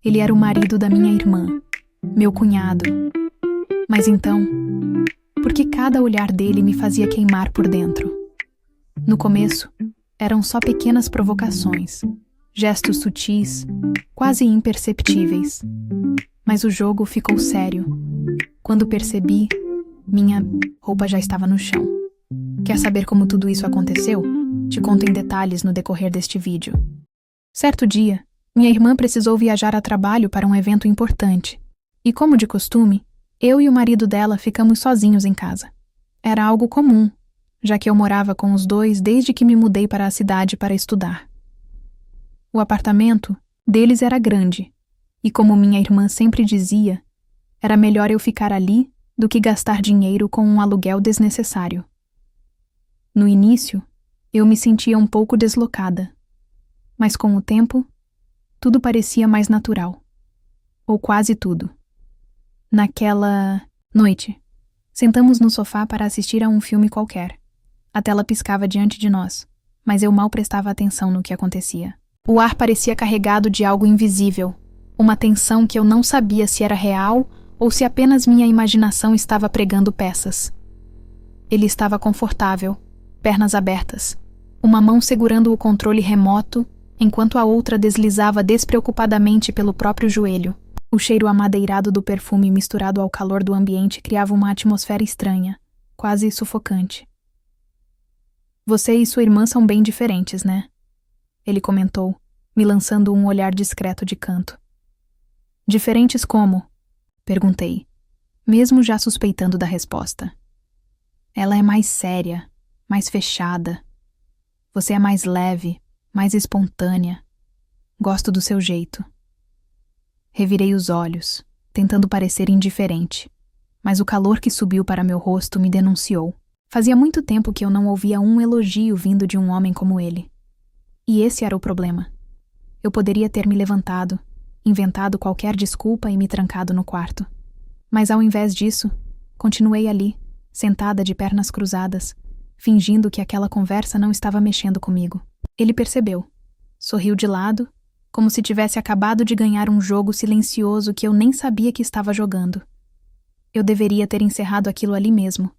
Ele era o marido da minha irmã, meu cunhado. Mas então, por que cada olhar dele me fazia queimar por dentro? No começo, eram só pequenas provocações, gestos sutis, quase imperceptíveis. Mas o jogo ficou sério. Quando percebi, minha roupa já estava no chão. Quer saber como tudo isso aconteceu? Te conto em detalhes no decorrer deste vídeo. Certo dia, minha irmã precisou viajar a trabalho para um evento importante. E como de costume, eu e o marido dela ficamos sozinhos em casa. Era algo comum, já que eu morava com os dois desde que me mudei para a cidade para estudar. O apartamento deles era grande, e como minha irmã sempre dizia, era melhor eu ficar ali do que gastar dinheiro com um aluguel desnecessário. No início, eu me sentia um pouco deslocada, mas com o tempo, tudo parecia mais natural. Ou quase tudo. Naquela noite, sentamos no sofá para assistir a um filme qualquer. A tela piscava diante de nós, mas eu mal prestava atenção no que acontecia. O ar parecia carregado de algo invisível, uma tensão que eu não sabia se era real ou se apenas minha imaginação estava pregando peças. Ele estava confortável, pernas abertas, uma mão segurando o controle remoto, enquanto a outra deslizava despreocupadamente pelo próprio joelho. O cheiro amadeirado do perfume misturado ao calor do ambiente criava uma atmosfera estranha, quase sufocante. Você e sua irmã são bem diferentes, né? Ele comentou, me lançando um olhar discreto de canto. Diferentes como? Perguntei, mesmo já suspeitando da resposta. Ela é mais séria, mais fechada. Você é mais leve, mais espontânea. Gosto do seu jeito. Revirei os olhos, tentando parecer indiferente, mas o calor que subiu para meu rosto me denunciou. Fazia muito tempo que eu não ouvia um elogio vindo de um homem como ele. E esse era o problema. Eu poderia ter me levantado, inventado qualquer desculpa e me trancado no quarto. Mas ao invés disso, continuei ali, sentada de pernas cruzadas, fingindo que aquela conversa não estava mexendo comigo. Ele percebeu. Sorriu de lado, como se tivesse acabado de ganhar um jogo silencioso que eu nem sabia que estava jogando. Eu deveria ter encerrado aquilo ali mesmo.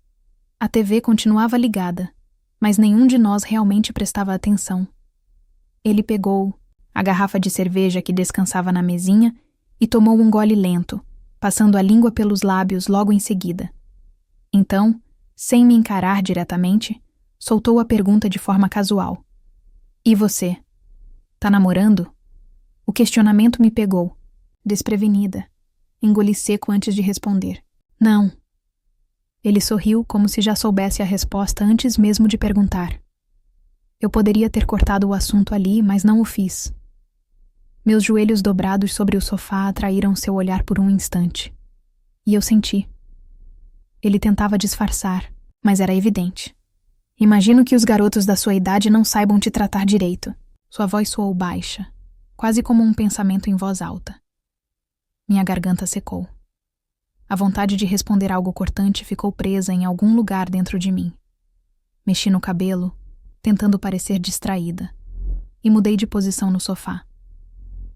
A TV continuava ligada, mas nenhum de nós realmente prestava atenção. Ele pegou a garrafa de cerveja que descansava na mesinha e tomou um gole lento, passando a língua pelos lábios logo em seguida. Então, sem me encarar diretamente, soltou a pergunta de forma casual. E você? Tá namorando? O questionamento me pegou, desprevenida. Engoli seco antes de responder. Não. Ele sorriu como se já soubesse a resposta antes mesmo de perguntar. Eu poderia ter cortado o assunto ali, mas não o fiz. Meus joelhos dobrados sobre o sofá atraíram seu olhar por um instante. E eu senti. Ele tentava disfarçar, mas era evidente. Imagino que os garotos da sua idade não saibam te tratar direito. Sua voz soou baixa, quase como um pensamento em voz alta. Minha garganta secou. A vontade de responder algo cortante ficou presa em algum lugar dentro de mim. Mexi no cabelo, tentando parecer distraída, e mudei de posição no sofá.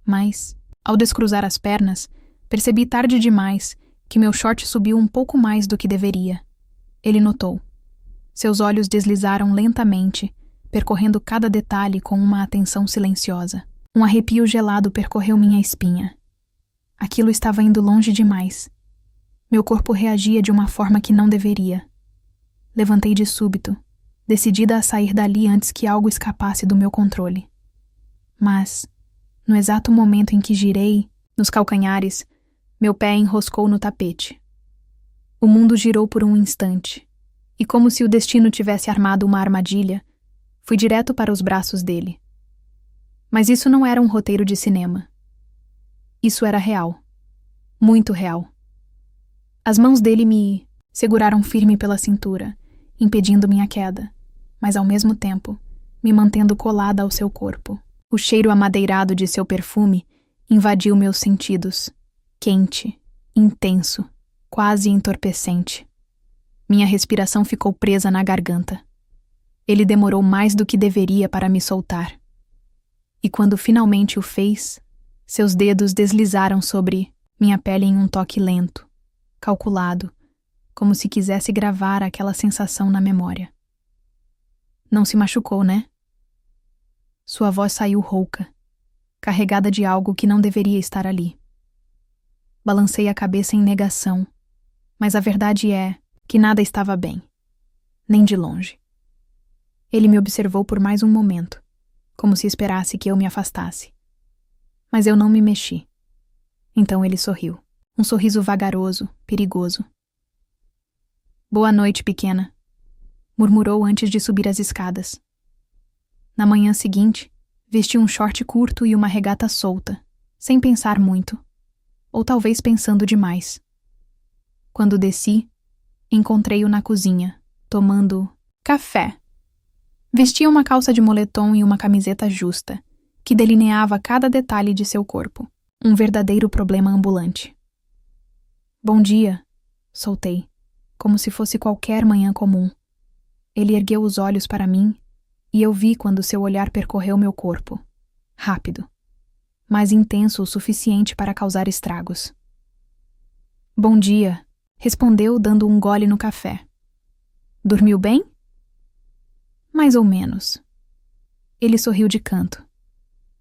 Mas, ao descruzar as pernas, percebi tarde demais que meu short subiu um pouco mais do que deveria. Ele notou. Seus olhos deslizaram lentamente, percorrendo cada detalhe com uma atenção silenciosa. Um arrepio gelado percorreu minha espinha. Aquilo estava indo longe demais. Meu corpo reagia de uma forma que não deveria. Levantei de súbito, decidida a sair dali antes que algo escapasse do meu controle. Mas, no exato momento em que girei, nos calcanhares, meu pé enroscou no tapete. O mundo girou por um instante, e como se o destino tivesse armado uma armadilha, fui direto para os braços dele. Mas isso não era um roteiro de cinema. Isso era real. Muito real. As mãos dele me seguraram firme pela cintura, impedindo minha queda, mas ao mesmo tempo, me mantendo colada ao seu corpo. O cheiro amadeirado de seu perfume invadiu meus sentidos, quente, intenso, quase entorpecente. Minha respiração ficou presa na garganta. Ele demorou mais do que deveria para me soltar. E quando finalmente o fez, Seus dedos deslizaram sobre minha pele em um toque lento, calculado, como se quisesse gravar aquela sensação na memória. Não se machucou, né? Sua voz saiu rouca, carregada de algo que não deveria estar ali. Balancei a cabeça em negação, mas a verdade é que nada estava bem, nem de longe. Ele me observou por mais um momento, como se esperasse que eu me afastasse. Mas eu não me mexi. Então ele sorriu, um sorriso vagaroso, perigoso. "Boa noite, pequena", murmurou antes de subir as escadas. Na manhã seguinte, vesti um short curto e uma regata solta, sem pensar muito, ou talvez pensando demais. Quando desci, encontrei-o na cozinha, tomando café. Vestia uma calça de moletom e uma camiseta justa, que delineava cada detalhe de seu corpo, um verdadeiro problema ambulante. "Bom dia", soltei, como se fosse qualquer manhã comum. Ele ergueu os olhos para mim e eu vi quando seu olhar percorreu meu corpo. Rápido, mas intenso o suficiente para causar estragos. "Bom dia", respondeu dando um gole no café. "Dormiu bem?" "Mais ou menos." Ele sorriu de canto.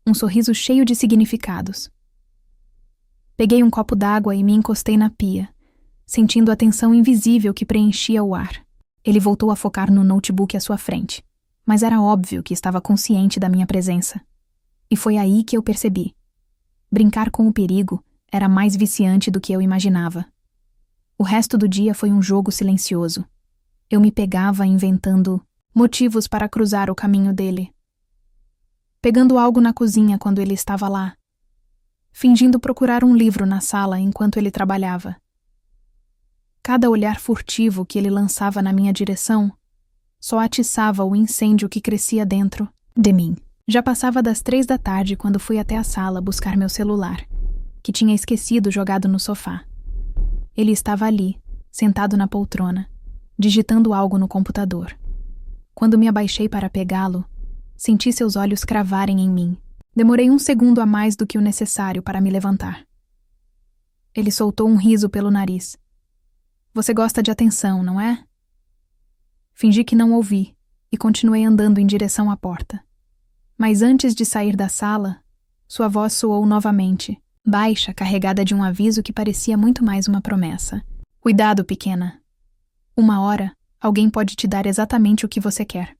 Um sorriso cheio de significados. Peguei um copo d'água e me encostei na pia, sentindo a tensão invisível que preenchia o ar. Ele voltou a focar no notebook à sua frente, mas era óbvio que estava consciente da minha presença. E foi aí que eu percebi. Brincar com o perigo era mais viciante do que eu imaginava. O resto do dia foi um jogo silencioso. Eu me pegava inventando motivos para cruzar o caminho dele. Pegando algo na cozinha quando ele estava lá. Fingindo procurar um livro na sala enquanto ele trabalhava. Cada olhar furtivo que ele lançava na minha direção só atiçava o incêndio que crescia dentro de mim. Já passava das 3 da tarde quando fui até a sala buscar meu celular, que tinha esquecido jogado no sofá. Ele estava ali, sentado na poltrona, digitando algo no computador. Quando me abaixei para pegá-lo, senti seus olhos cravarem em mim. Demorei 1 segundo a mais do que o necessário para me levantar. Ele soltou um riso pelo nariz. "Você gosta de atenção, não é?" Fingi que não ouvi e continuei andando em direção à porta. Mas antes de sair da sala, sua voz soou novamente, baixa, carregada de um aviso que parecia muito mais uma promessa. "Cuidado, pequena. Uma hora, alguém pode te dar exatamente o que você quer."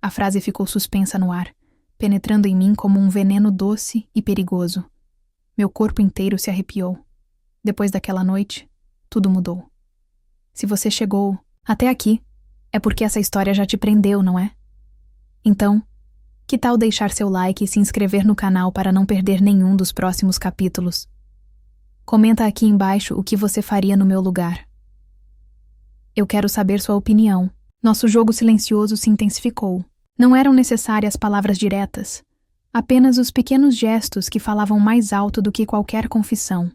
A frase ficou suspensa no ar, penetrando em mim como um veneno doce e perigoso. Meu corpo inteiro se arrepiou. Depois daquela noite, tudo mudou. Se você chegou até aqui, é porque essa história já te prendeu, não é? Então, que tal deixar seu like e se inscrever no canal para não perder nenhum dos próximos capítulos? Comenta aqui embaixo o que você faria no meu lugar. Eu quero saber sua opinião. Nosso jogo silencioso se intensificou. Não eram necessárias palavras diretas, apenas os pequenos gestos que falavam mais alto do que qualquer confissão.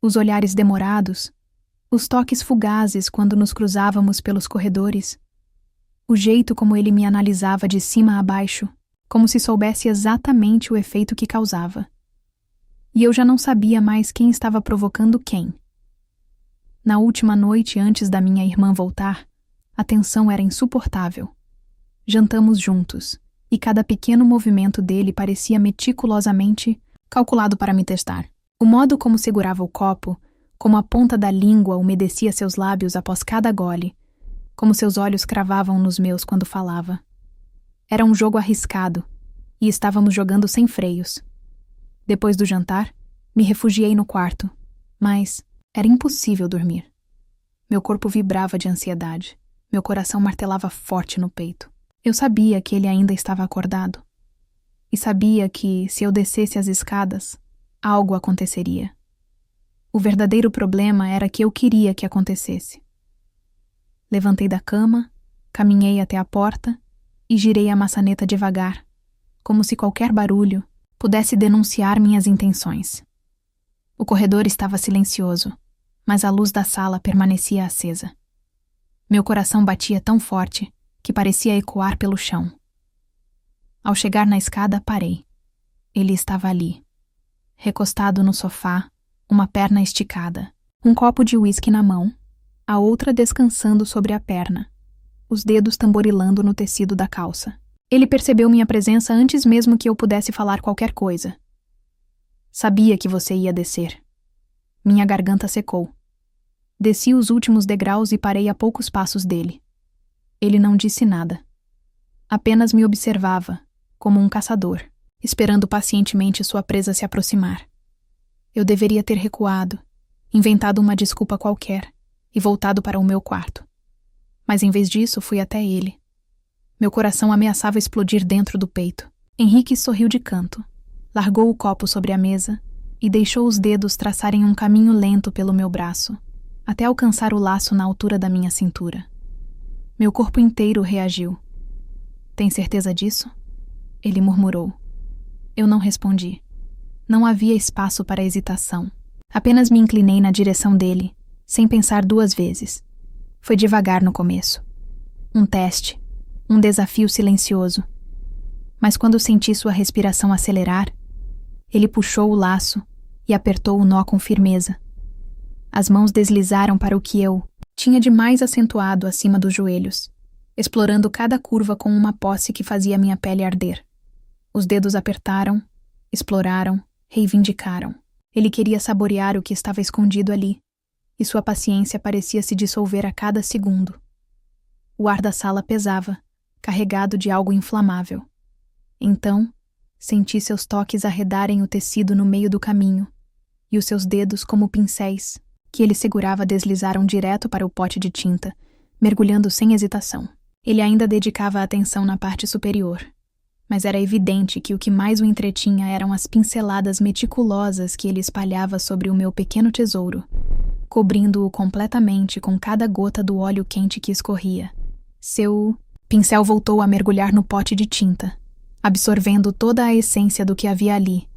Os olhares demorados, os toques fugazes quando nos cruzávamos pelos corredores, o jeito como ele me analisava de cima a baixo, como se soubesse exatamente o efeito que causava. E eu já não sabia mais quem estava provocando quem. Na última noite antes da minha irmã voltar, a tensão era insuportável. Jantamos juntos, e cada pequeno movimento dele parecia meticulosamente calculado para me testar. O modo como segurava o copo, como a ponta da língua umedecia seus lábios após cada gole, como seus olhos cravavam nos meus quando falava. Era um jogo arriscado, e estávamos jogando sem freios. Depois do jantar, me refugiei no quarto, mas era impossível dormir. Meu corpo vibrava de ansiedade, meu coração martelava forte no peito. Eu sabia que ele ainda estava acordado. E sabia que, se eu descesse as escadas, algo aconteceria. O verdadeiro problema era que eu queria que acontecesse. Levantei da cama, caminhei até a porta e girei a maçaneta devagar, como se qualquer barulho pudesse denunciar minhas intenções. O corredor estava silencioso, mas a luz da sala permanecia acesa. Meu coração batia tão forte que parecia ecoar pelo chão. Ao chegar na escada, parei. Ele estava ali, recostado no sofá, uma perna esticada, um copo de uísque na mão, a outra descansando sobre a perna, os dedos tamborilando no tecido da calça. Ele percebeu minha presença antes mesmo que eu pudesse falar qualquer coisa. Sabia que você ia descer. Minha garganta secou. Desci os últimos degraus e parei a poucos passos dele. Ele não disse nada. Apenas me observava, como um caçador, esperando pacientemente sua presa se aproximar. Eu deveria ter recuado, inventado uma desculpa qualquer e voltado para o meu quarto. Mas em vez disso, fui até ele. Meu coração ameaçava explodir dentro do peito. Henrique sorriu de canto, largou o copo sobre a mesa e deixou os dedos traçarem um caminho lento pelo meu braço, até alcançar o laço na altura da minha cintura. Meu corpo inteiro reagiu. Tem certeza disso? Ele murmurou. Eu não respondi. Não havia espaço para hesitação. Apenas me inclinei na direção dele, sem pensar duas vezes. Foi devagar no começo. Um teste, um desafio silencioso. Mas quando senti sua respiração acelerar, ele puxou o laço e apertou o nó com firmeza. As mãos deslizaram para o que eu tinha de mais acentuado acima dos joelhos, explorando cada curva com uma posse que fazia minha pele arder. Os dedos apertaram, exploraram, reivindicaram. Ele queria saborear o que estava escondido ali, e sua paciência parecia se dissolver a cada segundo. O ar da sala pesava, carregado de algo inflamável. Então, senti seus toques arredarem o tecido no meio do caminho, e os seus dedos, como pincéis, que ele segurava, deslizaram direto para o pote de tinta, mergulhando sem hesitação. Ele ainda dedicava atenção na parte superior, mas era evidente que o que mais o entretinha eram as pinceladas meticulosas que ele espalhava sobre o meu pequeno tesouro, cobrindo-o completamente com cada gota do óleo quente que escorria. Seu pincel voltou a mergulhar no pote de tinta, absorvendo toda a essência do que havia ali,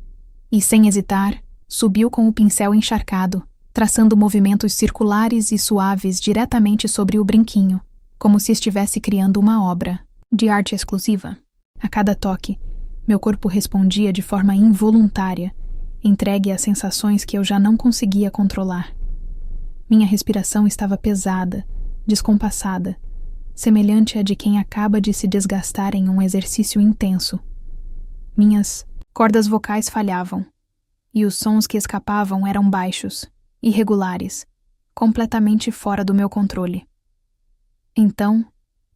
e, sem hesitar, subiu com o pincel encharcado, traçando movimentos circulares e suaves diretamente sobre o brinquinho, como se estivesse criando uma obra de arte exclusiva. A cada toque, meu corpo respondia de forma involuntária, entregue a sensações que eu já não conseguia controlar. Minha respiração estava pesada, descompassada, semelhante à de quem acaba de se desgastar em um exercício intenso. Minhas cordas vocais falhavam, e os sons que escapavam eram baixos, irregulares, completamente fora do meu controle. Então,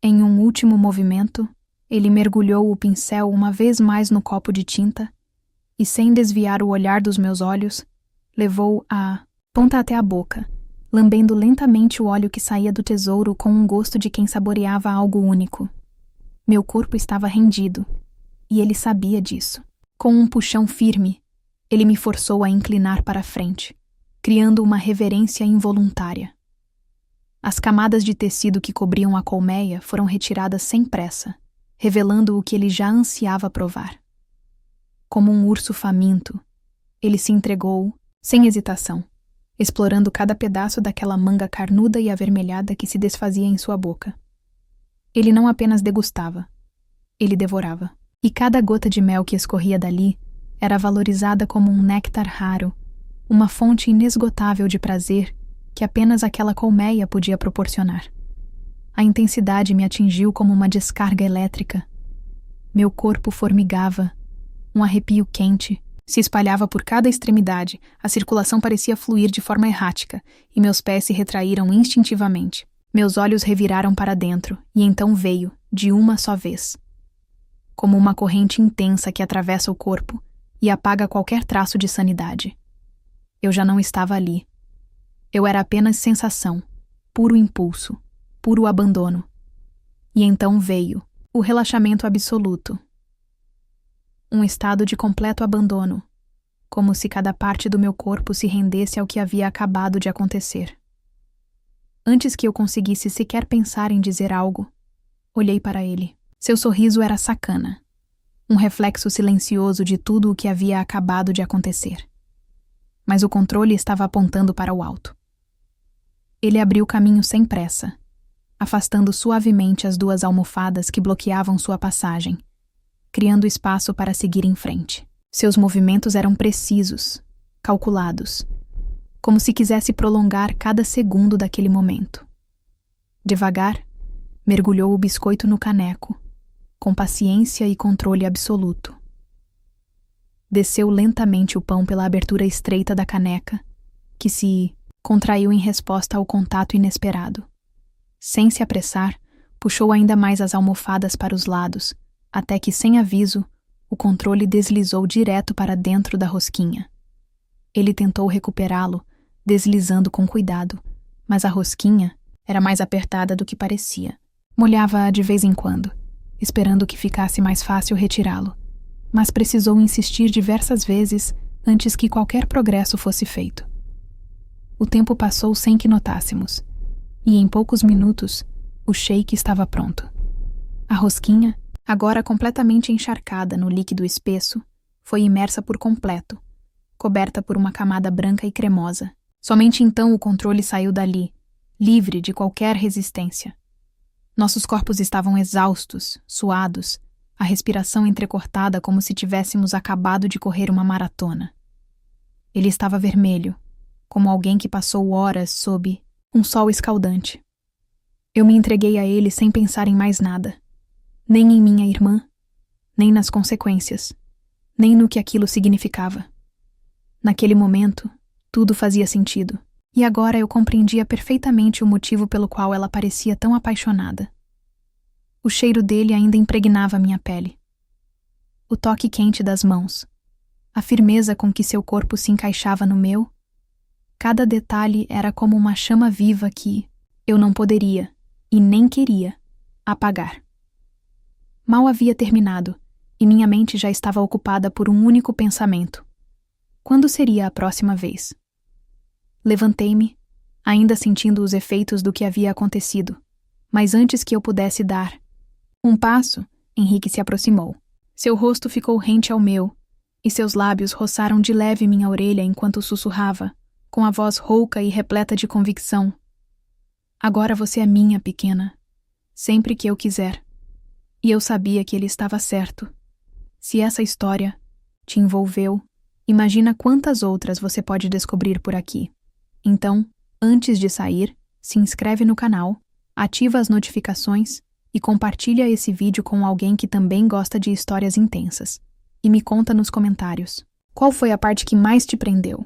em um último movimento, ele mergulhou o pincel uma vez mais no copo de tinta e, sem desviar o olhar dos meus olhos, levou a ponta até a boca, lambendo lentamente o óleo que saía do tesouro com um gosto de quem saboreava algo único. Meu corpo estava rendido, e ele sabia disso. Com um puxão firme, ele me forçou a inclinar para a frente, criando uma reverência involuntária. As camadas de tecido que cobriam a colmeia foram retiradas sem pressa, revelando o que ele já ansiava provar. Como um urso faminto, ele se entregou, sem hesitação, explorando cada pedaço daquela manga carnuda e avermelhada que se desfazia em sua boca. Ele não apenas degustava, ele devorava. E cada gota de mel que escorria dali era valorizada como um néctar raro, uma fonte inesgotável de prazer que apenas aquela colmeia podia proporcionar. A intensidade me atingiu como uma descarga elétrica. Meu corpo formigava, um arrepio quente se espalhava por cada extremidade, a circulação parecia fluir de forma errática, e meus pés se retraíram instintivamente. Meus olhos reviraram para dentro, e então veio, de uma só vez. Como uma corrente intensa que atravessa o corpo e apaga qualquer traço de sanidade. Eu já não estava ali. Eu era apenas sensação, puro impulso, puro abandono. E então veio o relaxamento absoluto. Um estado de completo abandono, como se cada parte do meu corpo se rendesse ao que havia acabado de acontecer. Antes que eu conseguisse sequer pensar em dizer algo, olhei para ele. Seu sorriso era sacana, um reflexo silencioso de tudo o que havia acabado de acontecer. Mas o controle estava apontando para o alto. Ele abriu o caminho sem pressa, afastando suavemente as duas almofadas que bloqueavam sua passagem, criando espaço para seguir em frente. Seus movimentos eram precisos, calculados, como se quisesse prolongar cada segundo daquele momento. Devagar, mergulhou o biscoito no caneco, com paciência e controle absoluto. Desceu lentamente o pão pela abertura estreita da caneca, que se contraiu em resposta ao contato inesperado. Sem se apressar, puxou ainda mais as almofadas para os lados, até que, sem aviso, o controle deslizou direto para dentro da rosquinha. Ele tentou recuperá-lo, deslizando com cuidado, mas a rosquinha era mais apertada do que parecia. Molhava-a de vez em quando, esperando que ficasse mais fácil retirá-lo, mas precisou insistir diversas vezes antes que qualquer progresso fosse feito. O tempo passou sem que notássemos, e em poucos minutos o shake estava pronto. A rosquinha, agora completamente encharcada no líquido espesso, foi imersa por completo, coberta por uma camada branca e cremosa. Somente então o controle saiu dali, livre de qualquer resistência. Nossos corpos estavam exaustos, suados, a respiração entrecortada como se tivéssemos acabado de correr uma maratona. Ele estava vermelho, como alguém que passou horas sob um sol escaldante. Eu me entreguei a ele sem pensar em mais nada, nem em minha irmã, nem nas consequências, nem no que aquilo significava. Naquele momento, tudo fazia sentido, e agora eu compreendia perfeitamente o motivo pelo qual ela parecia tão apaixonada. O cheiro dele ainda impregnava minha pele. O toque quente das mãos, a firmeza com que seu corpo se encaixava no meu, cada detalhe era como uma chama viva que eu não poderia, e nem queria, apagar. Mal havia terminado, e minha mente já estava ocupada por um único pensamento. Quando seria a próxima vez? Levantei-me, ainda sentindo os efeitos do que havia acontecido, mas antes que eu pudesse dar um passo, Henrique se aproximou. Seu rosto ficou rente ao meu, e seus lábios roçaram de leve minha orelha enquanto sussurrava, com a voz rouca e repleta de convicção: "Agora você é minha, pequena, sempre que eu quiser." E eu sabia que ele estava certo. Se essa história te envolveu, imagina quantas outras você pode descobrir por aqui. Então, antes de sair, se inscreve no canal, ativa as notificações e compartilha esse vídeo com alguém que também gosta de histórias intensas. E me conta nos comentários: qual foi a parte que mais te prendeu?